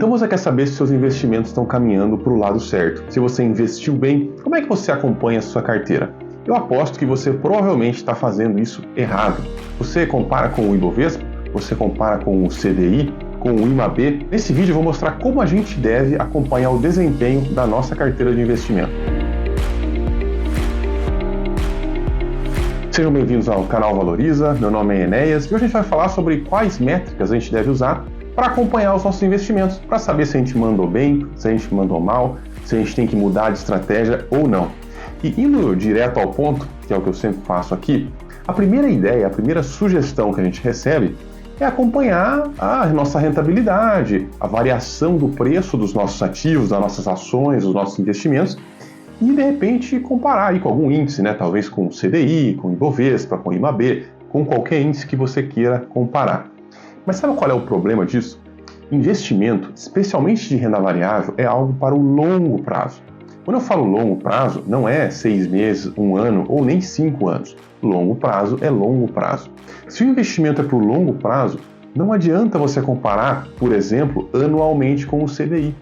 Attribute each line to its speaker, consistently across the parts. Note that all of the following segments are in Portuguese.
Speaker 1: Então você quer saber se seus investimentos estão caminhando para o lado certo, se você investiu bem, como é que você acompanha a sua carteira? Eu aposto que você provavelmente está fazendo isso errado. Você compara com o Ibovespa? Você compara com o CDI? Com o IMAB? Nesse vídeo eu vou mostrar como a gente deve acompanhar o desempenho da nossa carteira de investimento. Sejam bem-vindos ao canal Valoriza, meu nome é Enéas e hoje a gente vai falar sobre quais métricas a gente deve usar para acompanhar os nossos investimentos, para saber se a gente mandou bem, se a gente mandou mal, se a gente tem que mudar de estratégia ou não. E indo direto ao ponto, que é o que eu sempre faço aqui, a primeira ideia, a primeira sugestão que a gente recebe é acompanhar a nossa rentabilidade, a variação do preço dos nossos ativos, das nossas ações, dos nossos investimentos e, de repente, comparar aí com algum índice, né? Talvez com o CDI, com o Ibovespa, com o IMAB, com qualquer índice que você queira comparar. Mas sabe qual é o problema disso? Investimento, especialmente de renda variável, é algo para o longo prazo. Quando eu falo longo prazo, não é 6 meses, 1 ano ou nem 5 anos. Longo prazo é longo prazo. Se o investimento é para o longo prazo, não adianta você comparar, por exemplo, anualmente com o CDI.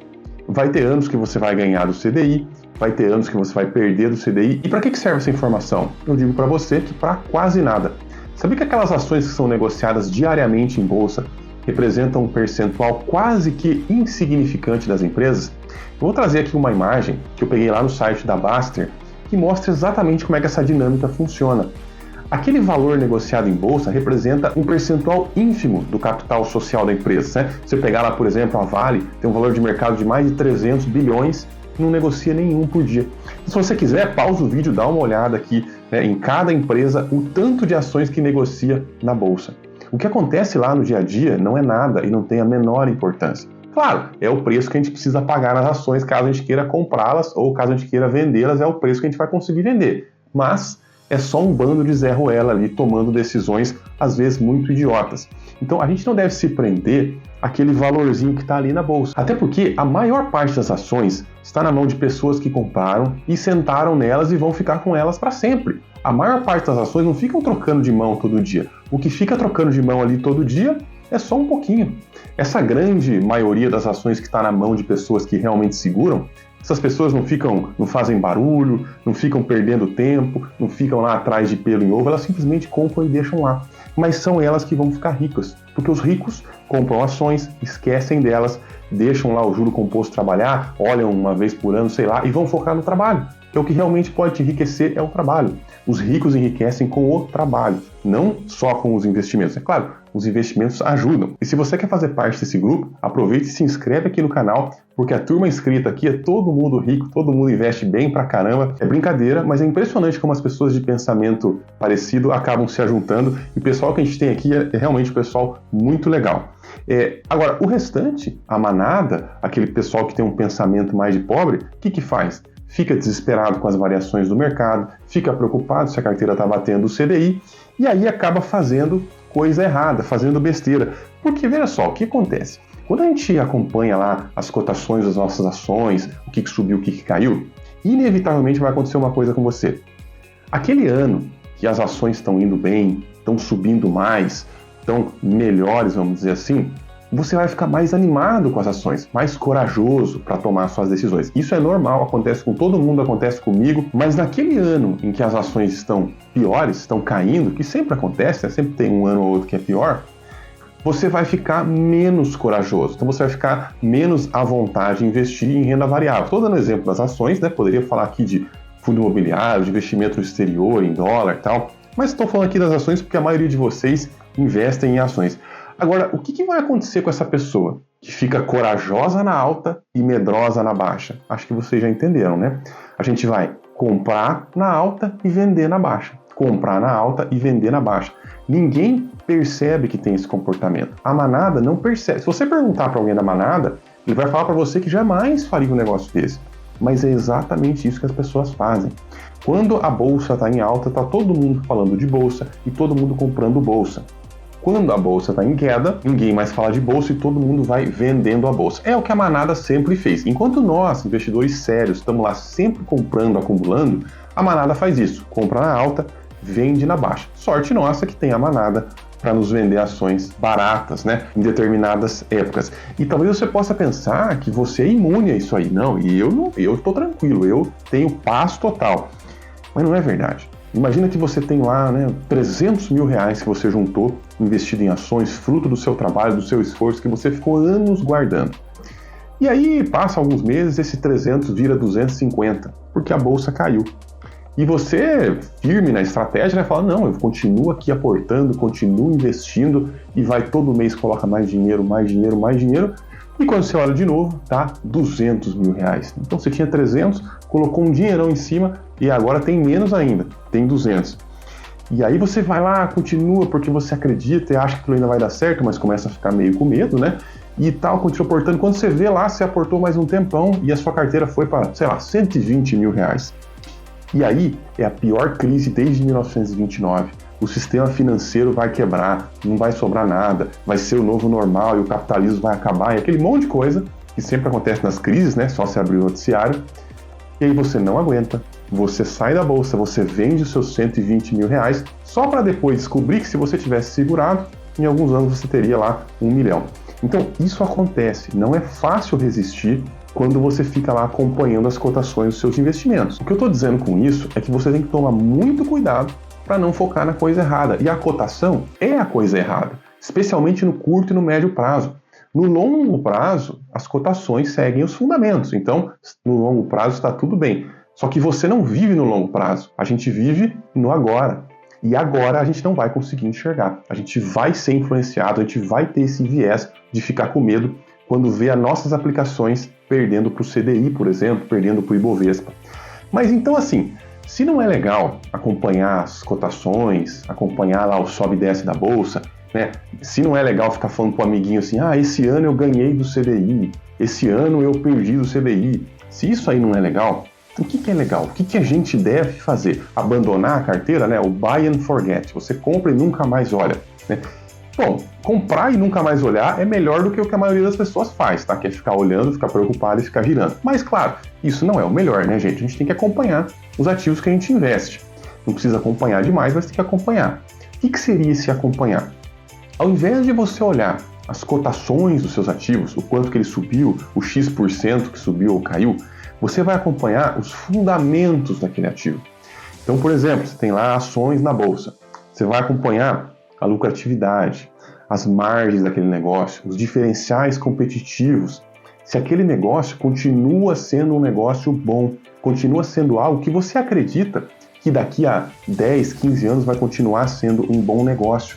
Speaker 1: Vai ter anos que você vai ganhar do CDI, vai ter anos que você vai perder do CDI. E para que serve essa informação? Eu digo para você que para quase nada. Sabia que aquelas ações que são negociadas diariamente em bolsa representam um percentual quase que insignificante das empresas? Eu vou trazer aqui uma imagem que eu peguei lá no site da Baster que mostra exatamente como é que essa dinâmica funciona. Aquele valor negociado em bolsa representa um percentual ínfimo do capital social da empresa, né? Se você pegar lá, por exemplo, a Vale, tem um valor de mercado de mais de 300 bilhões e não negocia nenhum por dia. Se você quiser, pausa o vídeo, dá uma olhada aqui, né, em cada empresa, o tanto de ações que negocia na bolsa. O que acontece lá no dia a dia não é nada e não tem a menor importância. Claro, é o preço que a gente precisa pagar nas ações caso a gente queira comprá-las ou caso a gente queira vendê-las, é o preço que a gente vai conseguir vender. Mas é só um bando de Zé Ruela ali tomando decisões, às vezes muito idiotas. Então a gente não deve se prender àquele valorzinho que está ali na bolsa. Até porque a maior parte das ações está na mão de pessoas que compraram e sentaram nelas e vão ficar com elas para sempre. A maior parte das ações não ficam trocando de mão todo dia. O que fica trocando de mão ali todo dia é só um pouquinho. Essa grande maioria das ações que está na mão de pessoas que realmente seguram, essas pessoas não fazem barulho, não ficam perdendo tempo, não ficam lá atrás de pelo em ovo, elas simplesmente compram e deixam lá. Mas são elas que vão ficar ricas, porque os ricos compram ações, esquecem delas, deixam lá o juro composto trabalhar, olham uma vez por ano, sei lá, e vão focar no trabalho. Porque o que realmente pode te enriquecer é o trabalho. Os ricos enriquecem com o trabalho, não só com os investimentos. É claro, os investimentos ajudam. E se você quer fazer parte desse grupo, aproveite e se inscreve aqui no canal, porque a turma inscrita aqui é todo mundo rico, todo mundo investe bem pra caramba. É brincadeira, mas é impressionante como as pessoas de pensamento parecido acabam se ajuntando. E o pessoal que a gente tem aqui é realmente um pessoal muito legal. Agora, o restante, a manada, aquele pessoal que tem um pensamento mais de pobre, o que faz? Fica desesperado com as variações do mercado, fica preocupado se a carteira está batendo o CDI e aí acaba fazendo coisa errada, fazendo besteira. Porque, veja só, o que acontece? Quando a gente acompanha lá as cotações das nossas ações, o que subiu, o que caiu, inevitavelmente vai acontecer uma coisa com você. Aquele ano que as ações estão indo bem, estão subindo mais, estão melhores, vamos dizer assim, você vai ficar mais animado com as ações, mais corajoso para tomar suas decisões. Isso é normal, acontece com todo mundo, acontece comigo, mas naquele ano em que as ações estão piores, estão caindo, que sempre acontece, né? Sempre tem um ano ou outro que é pior, você vai ficar menos corajoso, então você vai ficar menos à vontade de investir em renda variável. Estou dando exemplo das ações, né? Poderia falar aqui de fundo imobiliário, de investimento no exterior, em dólar e tal, mas estou falando aqui das ações porque a maioria de vocês investem em ações. Agora, o que vai acontecer com essa pessoa que fica corajosa na alta e medrosa na baixa? Acho que vocês já entenderam, né? A gente vai comprar na alta e vender na baixa. Comprar na alta e vender na baixa. Ninguém percebe que tem esse comportamento. A manada não percebe. Se você perguntar para alguém da manada, ele vai falar para você que jamais faria um negócio desse. Mas é exatamente isso que as pessoas fazem. Quando a bolsa está em alta, está todo mundo falando de bolsa e todo mundo comprando bolsa. Quando a bolsa está em queda, ninguém mais fala de bolsa e todo mundo vai vendendo a bolsa. É o que a manada sempre fez. Enquanto nós, investidores sérios, estamos lá sempre comprando, acumulando, a manada faz isso. Compra na alta, vende na baixa. Sorte nossa que tem a manada para nos vender ações baratas, né, em determinadas épocas. E talvez você possa pensar que você é imune a isso aí. Não, e eu estou tranquilo, eu tenho paz total. Mas não é verdade. Imagina que você tem lá, né, 300 mil reais que você juntou, investido em ações, fruto do seu trabalho, do seu esforço, que você ficou anos guardando. E aí, passa alguns meses, esse 300 vira 250, porque a bolsa caiu. E você, firme na estratégia, vai falar, não, eu continuo aqui aportando, continuo investindo, e vai todo mês, coloca mais dinheiro, mais dinheiro, mais dinheiro, e quando você olha de novo, tá 200 mil reais. Então você tinha 300, colocou um dinheirão em cima, e agora tem menos ainda, tem 200. E aí você vai lá, continua, porque você acredita e acha que aquilo ainda vai dar certo, mas começa a ficar meio com medo, né? E tal, continua aportando. Quando você vê lá, você aportou mais um tempão, e a sua carteira foi para, sei lá, 120 mil reais. E aí é a pior crise desde 1929. O sistema financeiro vai quebrar, não vai sobrar nada, vai ser o novo normal e o capitalismo vai acabar, e aquele monte de coisa que sempre acontece nas crises, né? Só se abrir o noticiário. E aí você não aguenta, você sai da bolsa, você vende os seus 120 mil reais, só para depois descobrir que se você tivesse segurado, em alguns anos você teria lá 1 milhão. Então isso acontece, não é fácil resistir quando você fica lá acompanhando as cotações dos seus investimentos. O que eu estou dizendo com isso é que você tem que tomar muito cuidado para não focar na coisa errada. E a cotação é a coisa errada, especialmente no curto e no médio prazo. No longo prazo, as cotações seguem os fundamentos. Então, no longo prazo está tudo bem. Só que você não vive no longo prazo. A gente vive no agora. E agora a gente não vai conseguir enxergar. A gente vai ser influenciado, a gente vai ter esse viés de ficar com medo quando vê as nossas aplicações perdendo para o CDI, por exemplo, perdendo para o Ibovespa. Mas então assim, se não é legal acompanhar as cotações, acompanhar lá o sobe e desce da bolsa, né? Se não é legal ficar falando para o amiguinho assim, esse ano eu ganhei do CDI, esse ano eu perdi do CDI. Se isso aí não é legal, o que é legal? O que a gente deve fazer? Abandonar a carteira, né? O buy and forget. Você compra e nunca mais olha, né? Bom, comprar e nunca mais olhar é melhor do que o que a maioria das pessoas faz, tá? Que é ficar olhando, ficar preocupado e ficar girando. Mas, claro, isso não é o melhor, né, gente? A gente tem que acompanhar os ativos que a gente investe. Não precisa acompanhar demais, mas tem que acompanhar. O que seria esse acompanhar? Ao invés de você olhar as cotações dos seus ativos, o quanto que ele subiu, o X% que subiu ou caiu, você vai acompanhar os fundamentos daquele ativo. Então, por exemplo, você tem lá ações na bolsa. Você vai acompanhar a lucratividade, as margens daquele negócio, os diferenciais competitivos, se aquele negócio continua sendo um negócio bom, continua sendo algo que você acredita que daqui a 10, 15 anos vai continuar sendo um bom negócio.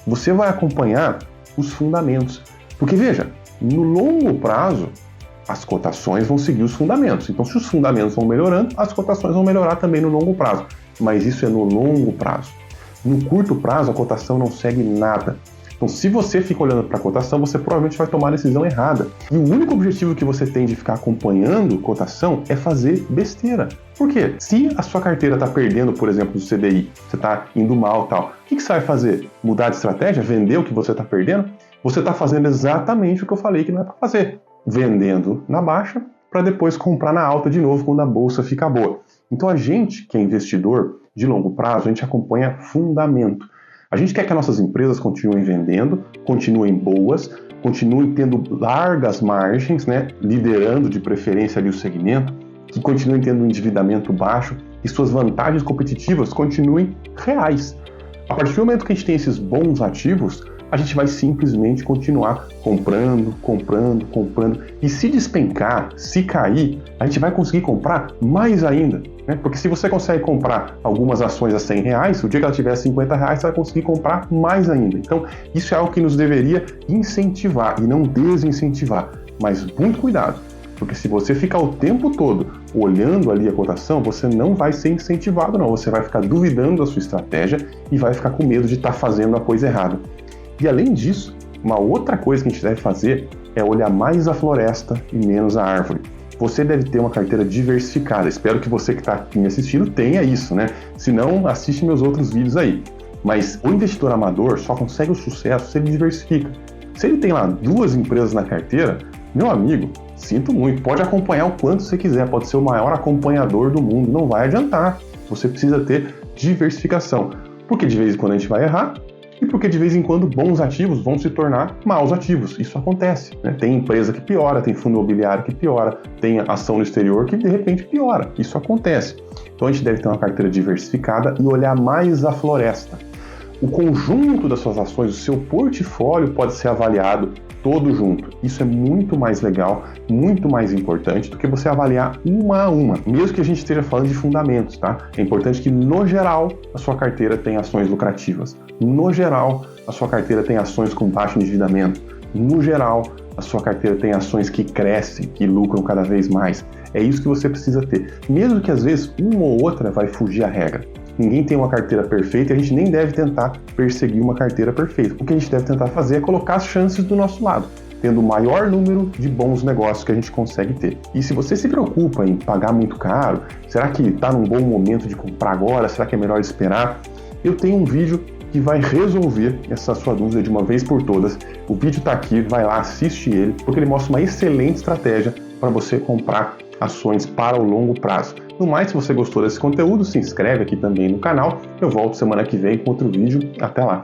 Speaker 1: Você vai acompanhar os fundamentos. Porque veja, no longo prazo, as cotações vão seguir os fundamentos. Então, se os fundamentos vão melhorando, as cotações vão melhorar também no longo prazo. Mas isso é no longo prazo. No curto prazo, a cotação não segue nada. Então, se você fica olhando para a cotação, você provavelmente vai tomar a decisão errada. E o único objetivo que você tem de ficar acompanhando cotação é fazer besteira. Por quê? Se a sua carteira está perdendo, por exemplo, do CDI, você está indo mal e tal, o que você vai fazer? Mudar de estratégia? Vender o que você está perdendo? Você está fazendo exatamente o que eu falei que não é para fazer. Vendendo na baixa para depois comprar na alta de novo quando a bolsa fica boa. Então a gente, que é investidor de longo prazo, a gente acompanha fundamento. A gente quer que as nossas empresas continuem vendendo, continuem boas, continuem tendo largas margens, né, liderando de preferência ali o segmento, que continuem tendo um endividamento baixo e suas vantagens competitivas continuem reais. A partir do momento que a gente tem esses bons ativos, a gente vai simplesmente continuar comprando, e se despencar, se cair, a gente vai conseguir comprar mais ainda, né? Porque se você consegue comprar algumas ações a R$100, o dia que ela tiver R$50, você vai conseguir comprar mais ainda. Então, isso é algo que nos deveria incentivar e não desincentivar. Mas muito cuidado, porque se você ficar o tempo todo olhando ali a cotação, você não vai ser incentivado não, você vai ficar duvidando da sua estratégia e vai ficar com medo de estar fazendo a coisa errada. E além disso, uma outra coisa que a gente deve fazer é olhar mais a floresta e menos a árvore. Você deve ter uma carteira diversificada. Espero que você que está aqui me assistindo tenha isso, né? Se não, assiste meus outros vídeos aí. Mas o investidor amador só consegue o sucesso se ele diversifica. Se ele tem lá 2 empresas na carteira, meu amigo, sinto muito, pode acompanhar o quanto você quiser, pode ser o maior acompanhador do mundo, não vai adiantar. Você precisa ter diversificação. Porque de vez em quando a gente vai errar, e porque de vez em quando bons ativos vão se tornar maus ativos. Isso acontece, né? Tem empresa que piora, tem fundo imobiliário que piora, tem ação no exterior que de repente piora. Isso acontece. Então a gente deve ter uma carteira diversificada e olhar mais a floresta. O conjunto das suas ações, o seu portfólio pode ser avaliado todo junto. Isso é muito mais legal, muito mais importante do que você avaliar uma a uma. Mesmo que a gente esteja falando de fundamentos, tá? É importante que, no geral, a sua carteira tenha ações lucrativas. No geral, a sua carteira tenha ações com baixo endividamento. No geral, a sua carteira tenha ações que crescem, que lucram cada vez mais. É isso que você precisa ter. Mesmo que, às vezes, uma ou outra vai fugir à regra. Ninguém tem uma carteira perfeita e a gente nem deve tentar perseguir uma carteira perfeita. O que a gente deve tentar fazer é colocar as chances do nosso lado, tendo o maior número de bons negócios que a gente consegue ter. E se você se preocupa em pagar muito caro, será que está num bom momento de comprar agora? Será que é melhor esperar? Eu tenho um vídeo que vai resolver essa sua dúvida de uma vez por todas. O vídeo está aqui, vai lá, assiste ele, porque ele mostra uma excelente estratégia para você comprar ações para o longo prazo. No mais, se você gostou desse conteúdo, se inscreve aqui também no canal. Eu volto semana que vem com outro vídeo. Até lá!